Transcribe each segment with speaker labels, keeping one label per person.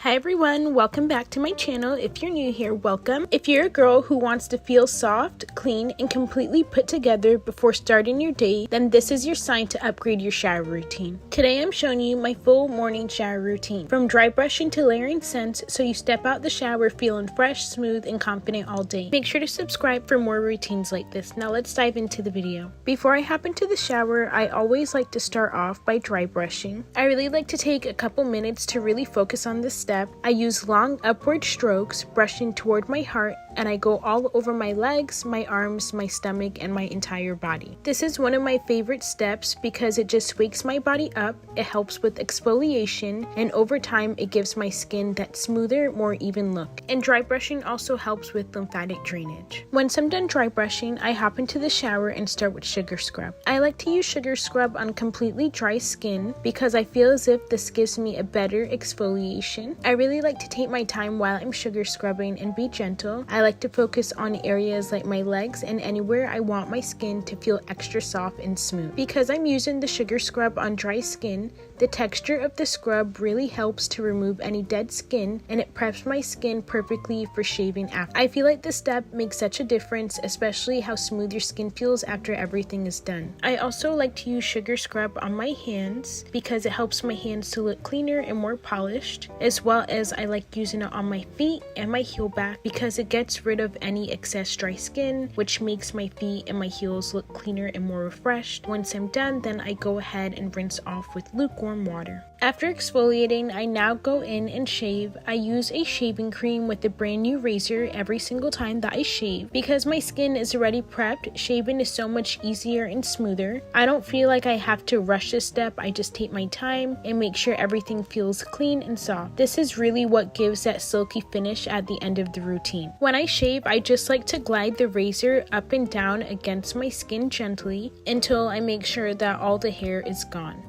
Speaker 1: Hi everyone, welcome back to my channel. If you're new here, welcome. If you're a girl who wants to feel soft, clean, and completely put together before starting your day, then this is your sign to upgrade your shower routine. Today I'm showing you my full morning shower routine, from dry brushing to layering scents, so you step out the shower feeling fresh, smooth, and confident all day. Make sure to subscribe for more routines like this. Now let's dive into the video. Before I hop into the shower, I always like to start off by dry brushing. I really like to take a couple minutes to really focus on this step. I use long upward strokes, brushing toward my heart, and I go all over my legs, my arms, my stomach, and my entire body. This is one of my favorite steps because it just wakes my body up, it helps with exfoliation, and over time it gives my skin that smoother, more even look. And dry brushing also helps with lymphatic drainage. Once I'm done dry brushing, I hop into the shower and start with sugar scrub. I like to use sugar scrub on completely dry skin because I feel as if this gives me a better exfoliation. I really like to take my time while I'm sugar scrubbing and be gentle. I like to focus on areas like my legs and anywhere I want my skin to feel extra soft and smooth. Because I'm using the sugar scrub on dry skin, the texture of the scrub really helps to remove any dead skin, and it preps my skin perfectly for shaving after. I feel like this step makes such a difference, especially how smooth your skin feels after everything is done. I also like to use sugar scrub on my hands because it helps my hands to look cleaner and more polished, as well as I like using it on my feet and my heel back because it gets rid of any excess dry skin, which makes my feet and my heels look cleaner and more refreshed. Once I'm done, then I go ahead and rinse off with lukewarm water. After exfoliating, I now go in and shave. I use a shaving cream with a brand new razor every single time that I shave. Because my skin is already prepped, shaving is so much easier and smoother. I don't feel like I have to rush this step. I just take my time and make sure everything feels clean and soft. This is really what gives that silky finish at the end of the routine. When I shave, I just like to glide the razor up and down against my skin gently until I make sure that all the hair is gone.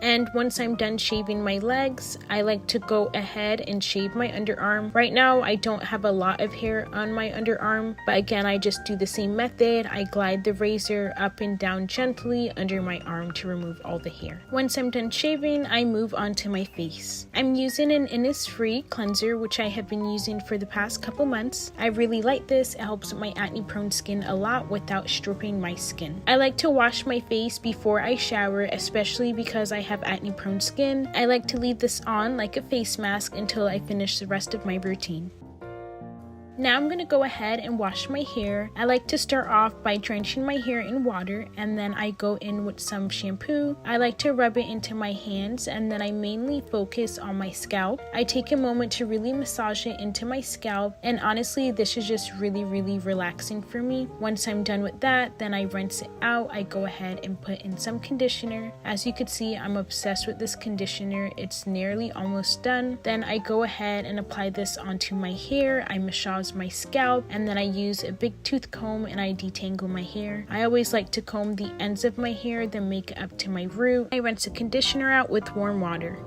Speaker 1: And once I'm done shaving my legs, I like to go ahead and shave my underarm. Right now, I don't have a lot of hair on my underarm, but again, I just do the same method. I glide the razor up and down gently under my arm to remove all the hair. Once I'm done shaving, I move on to my face. I'm using an Innisfree cleanser, which I have been using for the past couple months. I really like this. It helps with my acne-prone skin a lot without stripping my skin. I like to wash my face before I shower, especially because I have acne prone skin. I like to leave this on like a face mask until I finish the rest of my routine. Now I'm going to go ahead and wash my hair. I like to start off by drenching my hair in water, and then I go in with some shampoo. I like to rub it into my hands, and then I mainly focus on my scalp. I take a moment to really massage it into my scalp, and honestly this is just really relaxing for me. Once I'm done with that, then I rinse it out. I go ahead and put in some conditioner. As you can see, I'm obsessed with this conditioner. It's nearly almost done. Then I go ahead and apply this onto my hair. I massage my scalp, and then I use a big tooth comb and I detangle my hair. I always like to comb the ends of my hair, then make it up to my root. I rinse the conditioner out with warm water.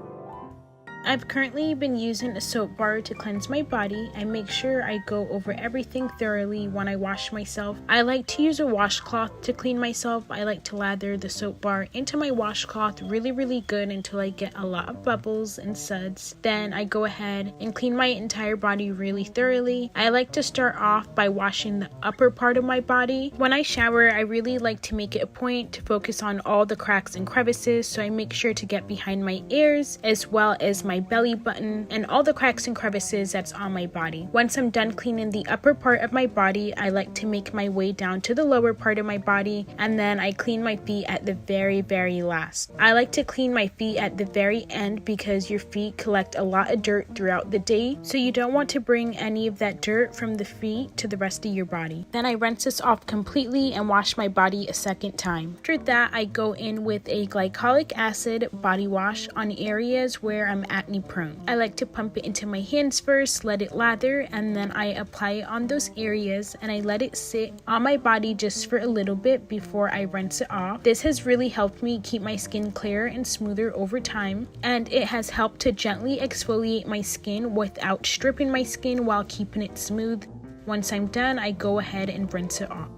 Speaker 1: I've currently been using a soap bar to cleanse my body. I make sure I go over everything thoroughly when I wash myself. I like to use a washcloth to clean myself. I like to lather the soap bar into my washcloth really good until I get a lot of bubbles and suds. Then I go ahead and clean my entire body really thoroughly. I like to start off by washing the upper part of my body. When I shower, I really like to make it a point to focus on all the cracks and crevices, so I make sure to get behind my ears as well as my belly button and all the cracks and crevices that's on my body. Once I'm done cleaning the upper part of my body, I like to make my way down to the lower part of my body, and then I clean my feet at the very last. I like to clean my feet at the very end because your feet collect a lot of dirt throughout the day, so you don't want to bring any of that dirt from the feet to the rest of your body. Then I rinse this off completely and wash my body a second time. After that, I go in with a glycolic acid body wash on areas where I'm acne prone. I like to pump it into my hands first, let it lather, and then I apply it on those areas, and I let it sit on my body just for a little bit before I rinse it off. This has really helped me keep my skin clearer and smoother over time, and it has helped to gently exfoliate my skin without stripping my skin while keeping it smooth. Once I'm done, I go ahead and rinse it off.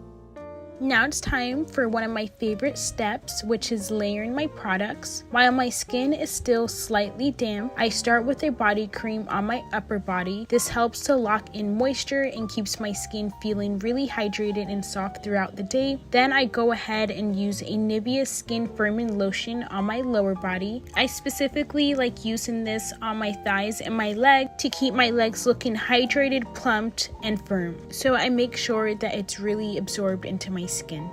Speaker 1: Now it's time for one of my favorite steps, which is layering my products. While my skin is still slightly damp, I start with a body cream on my upper body. This helps to lock in moisture and keeps my skin feeling really hydrated and soft throughout the day. Then I go ahead and use a Nivea Skin Firming Lotion on my lower body. I specifically like using this on my thighs and my leg to keep my legs looking hydrated, plumped, and firm. So I make sure that it's really absorbed into my skin.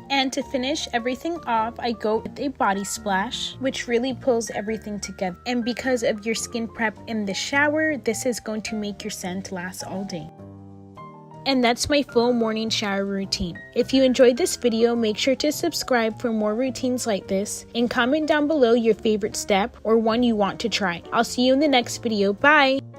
Speaker 1: And to finish everything off, I go with a body splash, which really pulls everything together. And because of your skin prep in the shower, this is going to make your scent last all day. And that's my full morning shower routine. If you enjoyed this video, make sure to subscribe for more routines like this, and comment down below your favorite step or one you want to try. I'll see you in the next video. Bye!